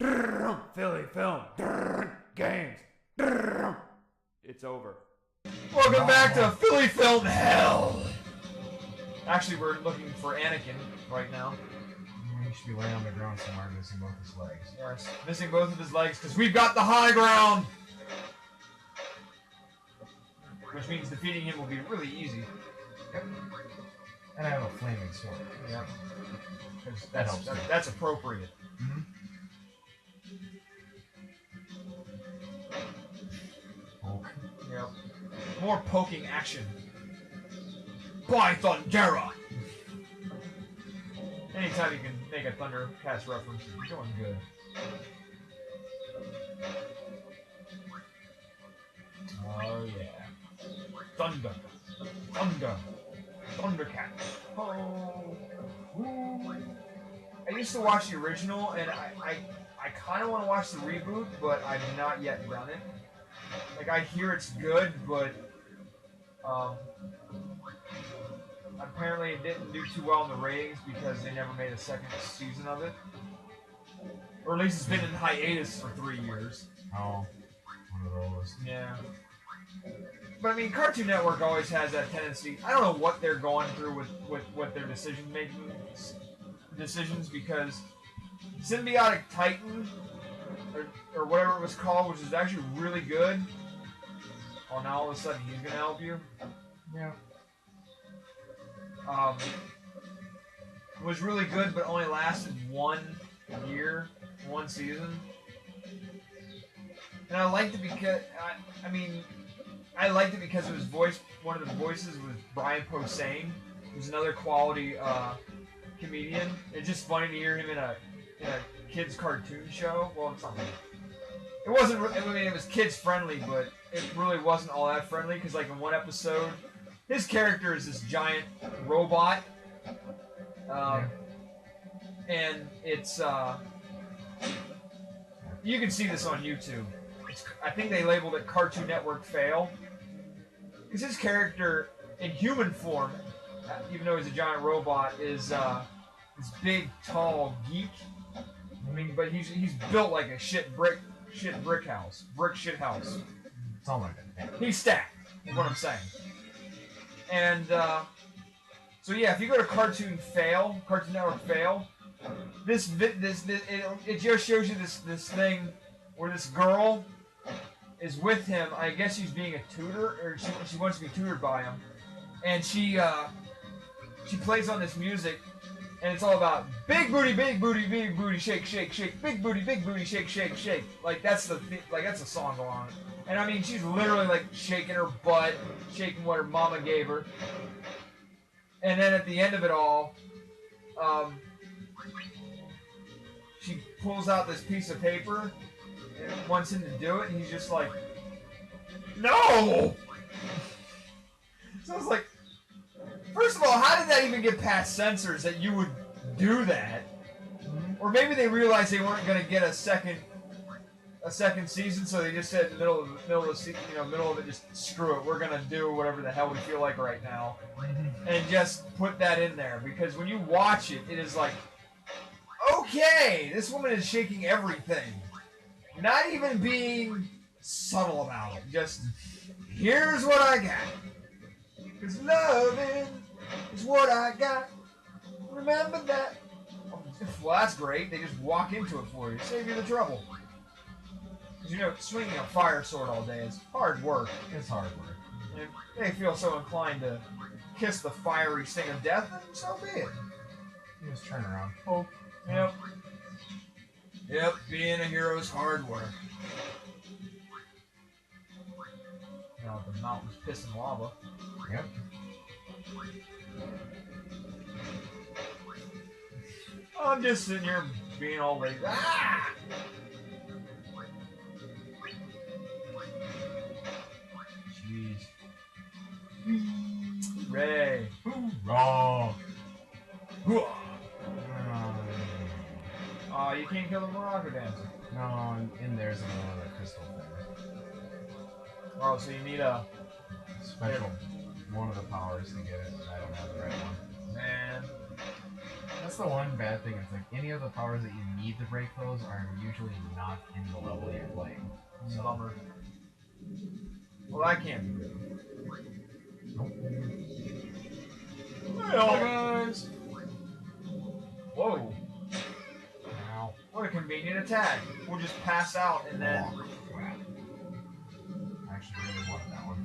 Philly film. Games. It's over. Welcome back to Philly Film Hell! Actually, we're looking for Anikan right now. He should be laying on the ground somewhere, missing both his legs. Yes, missing both of his legs because we've got the high ground! Which means defeating him will be really easy. Yep. And I have a flaming sword. Yeah. That's that's appropriate. Mm-hmm. Poke. Yep. More poking action. By Thundera! Anytime you can make a Thundercats reference, you're doing good. Oh yeah. Thunder. Thunder. Thundercats. Oh. Ooh. I used to watch the original, and I kind of want to watch the reboot, but I've not yet done it. Like, I hear it's good, but apparently it didn't do too well in the ratings because they never made a second season of it. Or at least it's been in hiatus for 3 years. Oh, one of those. Yeah. But I mean, Cartoon Network always has that tendency. I don't know what they're going through with their decisions because Symbiotic Titan, or whatever it was called, which is actually really good. Oh, now all of a sudden he's going to help you? Yeah. Was really good, but only lasted 1 year, 1 season. And I liked it because, I liked it because it was voiced, one of the voices was Brian Posehn, who's another quality comedian. It's just funny to hear him in a kids cartoon show. Well, it's not really. It wasn't. I mean, it was kids friendly, but it really wasn't all that friendly because, like, in one episode, his character is this giant robot, and it's you can see this on YouTube. I think they labeled it Cartoon Network fail because his character in human form, even though he's a giant robot, is this big, tall geek. I mean, but he's built like a brick shit house. It's all like that. He's stacked, is what I'm saying. And so yeah, if you go to Cartoon Network fail, it just shows you this thing where this girl is with him. I guess she's being a tutor, or she wants to be tutored by him, and she plays on this music. And it's all about big booty, shake, shake, shake, big booty, shake, shake, shake. Like that's the song going on. And I mean, she's literally like shaking her butt, shaking what her mama gave her. And then at the end of it all, she pulls out this piece of paper and wants him to do it, and he's just like, no. So I was like, first of all, how did that even get past censors that you would do that? Or maybe they realized they weren't going to get a second season, so they just said in the middle of it, just screw it. We're going to do whatever the hell we feel like right now, and just put that in there because when you watch it, it is like, okay, this woman is shaking everything, not even being subtle about it. Just here's what I got. Because loving is what I got. Remember that. Well, that's great. They just walk into it for you. Save you the trouble. Because, swinging a fire sword all day is hard work. It's hard work. And if they feel so inclined to kiss the fiery sting of death, then so be it. You just turn around. Oh. Yep. Yep, being a hero is hard work. Now the mountain's pissing lava. Yep. I'm just sitting here being all lazy. Ah! Jeez. Hooray. Hoorah! Hooah! Oh, you can't kill the Morocco dancer. No, in there's another crystal thing. Oh, so you need a special one of the powers to get it, but I don't have the right one. Man. That's the one bad thing. It's like any of the powers that you need to break those are usually not in the level you're playing. So. Bummer. Well, that can't be good. Nope. Hi guys! Whoa. Ow. What a convenient attack. We'll just pass out and then... Oh, crap. I actually really wanted that one.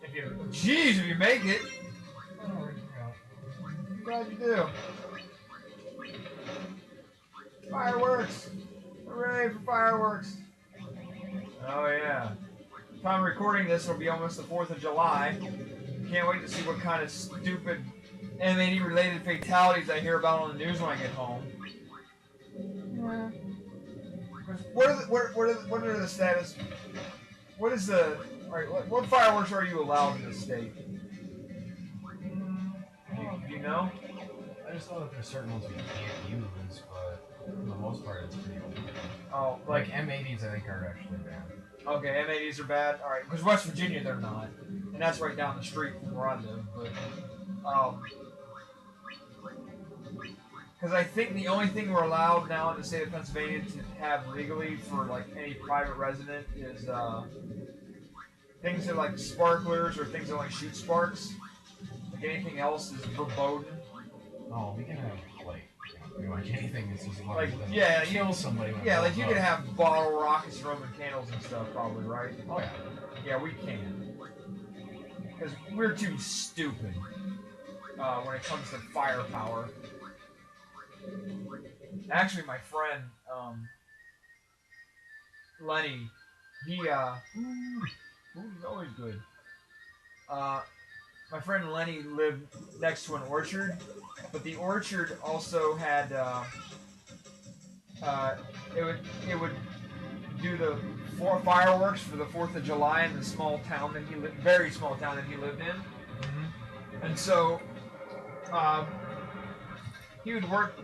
If you... Jeez, if you make it! Oh, I'm glad you do. Fireworks! Hooray for fireworks! Oh yeah. Time of recording this, it'll be almost the 4th of July. Can't wait to see what kind of stupid M80 related fatalities I hear about on the news when I get home. Yeah. What are the status? What is the... Alright, what fireworks are you allowed in this state? Do you know? I just know that there's certain ones we can't use, but for the most part it's pretty open. Oh, Like M80s I think are actually banned. Okay, M80s are bad. Alright, because West Virginia they're not. And that's right down the street from where I live. But, because I think the only thing we're allowed now in the state of Pennsylvania to have legally for like any private resident is things that like sparklers or things that like shoot sparks. Like anything else is verboten. Oh, we can have like pretty much anything that's just Like to yeah, kill somebody. When yeah, it like blows you up. can have bottle rockets, Roman candles and stuff, probably, right? Oh yeah. Yeah, we can. Because we're too stupid when it comes to firepower. Actually, my friend Lenny, he's always good. My friend Lenny lived next to an orchard, but the orchard also had it would do the fireworks for the 4th of July in the small town that he lived, very small town that he lived in. Mm-hmm. And so he would work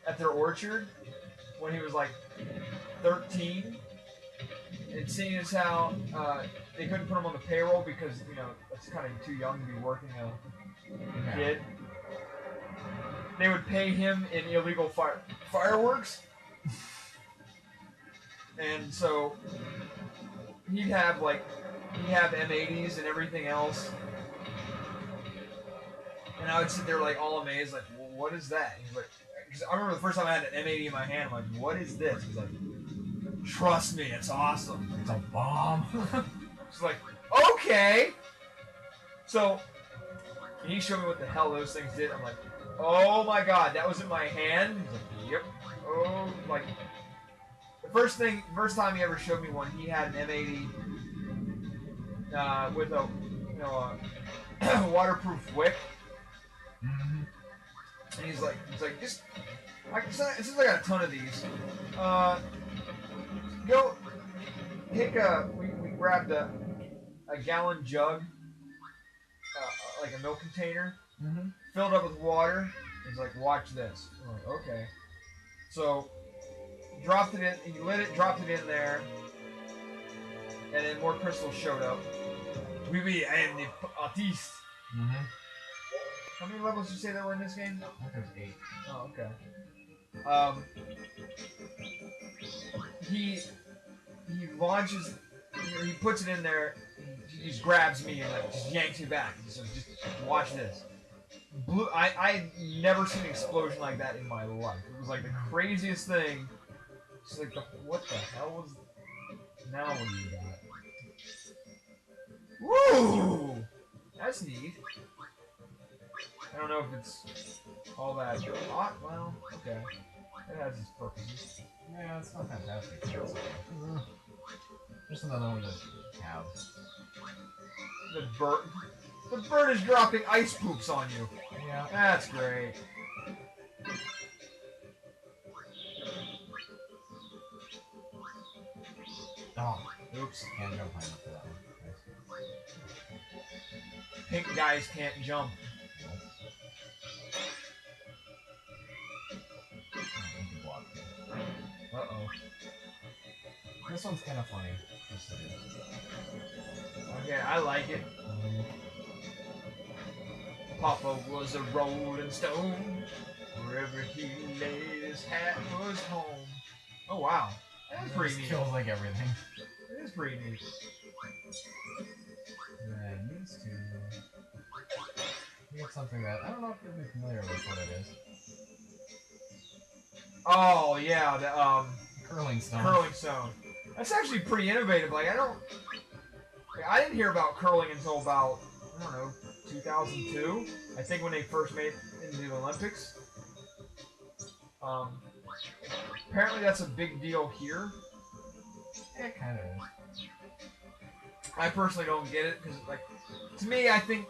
at their orchard when he was like 13. And seeing as how they couldn't put him on the payroll because, you know, that's kind of too young to be working a kid, they would pay him in illegal fireworks. And so he'd have M80s and everything else. And I would sit there like all amazed, like, well, what is that? He's like, because I remember the first time I had an M80 in my hand, I'm like, what is this? He's like, trust me, it's awesome. It's a bomb. It's like, okay. So he showed me what the hell those things did. I'm like, oh my god, that was in my hand? He's like, yep. Oh, like, the first time he ever showed me one, he had an M80 with a, you know, a waterproof wick. Mm-hmm. And he's like, just, since I got a ton of these, go take we grabbed a gallon jug, like a milk container, filled up with water. He's like, watch this. I'm like, okay. So, dropped it in, he lit it, dropped it in there, and then more crystals showed up. Oui, I am the artiste. Mm-hmm. How many levels did you say there were in this game? I think there's 8. Oh, okay. He launches, he puts it in there, he just grabs me and like, just yanks me back. He says, just watch this. I had never seen an explosion like that in my life. It was like the craziest thing. It's like, what the hell was... Now what do you got? Woo! That's neat. I don't know if it's all that hot. Well, okay. It has its purposes. Yeah, it's not fantastic. It's okay. Just another one to have. The bird is dropping ice poops on you. Yeah. That's great. Oh, Oops. can't jump high enough for that one. Pink guys can't jump. Uh-oh. This one's kind of funny. Yes, it is. Okay, I like it. Papa was a rolling stone. Wherever he laid his hat was home. Oh wow, that is pretty This neat. kills like everything. It is pretty neat. I used to. We got something that I don't know if you'll be familiar with what it is. Oh yeah, the Curling stone. curling stone. That's actually pretty innovative. Like I didn't hear about curling until about, I don't know, 2002. I think when they first made it into the Olympics. Apparently that's a big deal here. It kind of is. I personally don't get it because, like, to me, I think,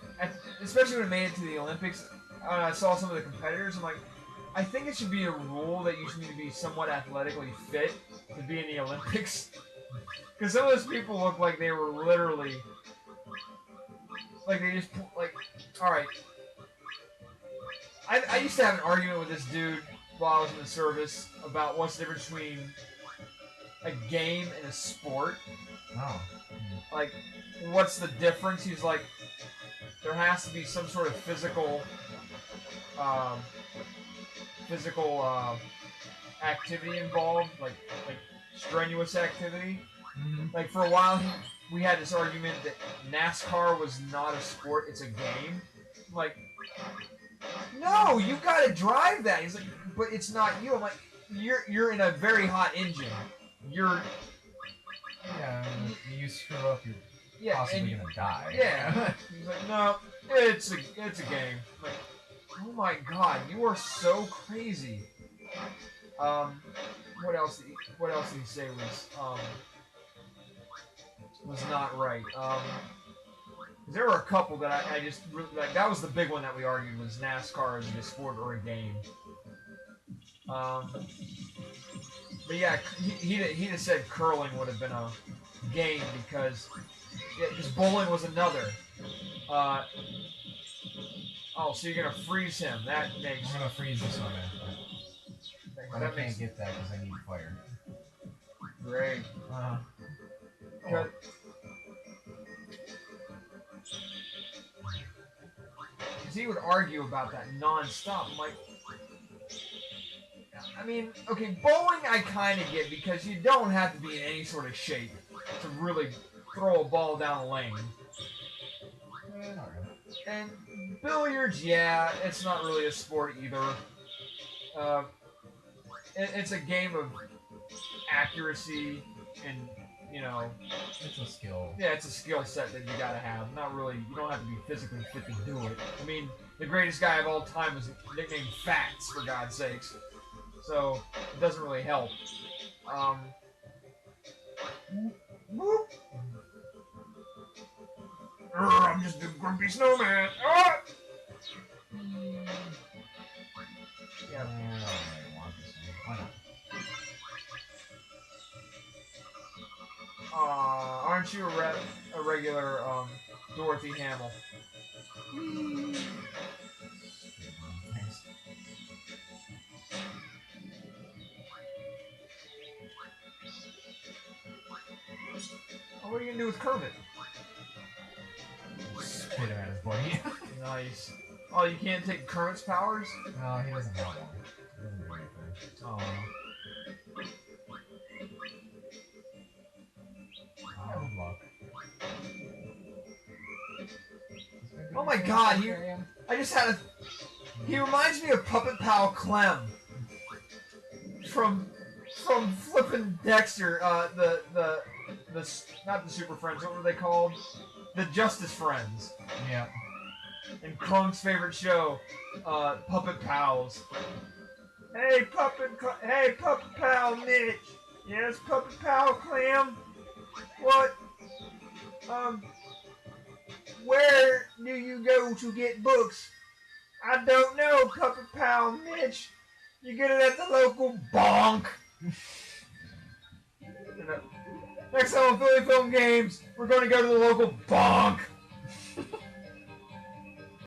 especially when it made it to the Olympics, I saw some of the competitors. I'm like, I think it should be a rule that you should need to be somewhat athletically fit to be in the Olympics. Because some of those people look like they were literally, like they just, like, all right. I used to have an argument with this dude while I was in the service about what's the difference between a game and a sport. Oh. Like, what's the difference? He's like, there has to be some sort of physical activity involved, like strenuous activity. Mm-hmm. Like for a while, we had this argument that NASCAR was not a sport; it's a game. I'm like, no, you gotta drive that. He's like, but it's not you. I'm like, you're in a very hot engine. You're Yeah, if you screw up, you're possibly gonna die. Yeah. He's like, no, it's a game. I'm like, oh my god, you are so crazy. What else did he say was not right? There were a couple that I just really, like. That was the big one that we argued, was NASCAR is a sport or a game. But yeah, he just said curling would have been a game because bowling was another. Oh, so you're gonna freeze him? That makes. I'm gonna freeze this one in. But I That can't makes get that because I need fire. great. Oh. Because he would argue about that non-stop. I'm like, I mean, okay, bowling I kind of get because you don't have to be in any sort of shape to really throw a ball down a lane. Not really. And billiards, yeah, it's not really a sport either. It's a game of accuracy and, you know... It's a skill. Yeah, it's a skill set that you gotta have. Not really, you don't have to be physically fit to do it. I mean, the greatest guy of all time was nicknamed Fats, for God's sakes. So, it doesn't really help. Whoop. I'm just a grumpy snowman. Ah! Yeah. I don't really want this one. Why not? Aren't you a regular Dorothy Hamill? Thanks. Oh, what are you gonna do with Kermit? Spit him at his body. Nice. Oh, you can't take Kermit's powers? No, he doesn't have one. He doesn't do anything. Oh. Oh, luck. Oh my god, I just had a... He reminds me of Puppet Pal Clem. From flippin' Dexter, the not the Super Friends, what were they called? The Justice Friends. Yeah. And Krunk's favorite show, Puppet Pals. Hey, Puppet Pal Mitch. Yes, Puppet Pal Clem. What? Where do you go to get books? I don't know, Puppet Pal Mitch. You get it at the local bonk. Next time on Philly Film Games, we're going to go to the local bonk.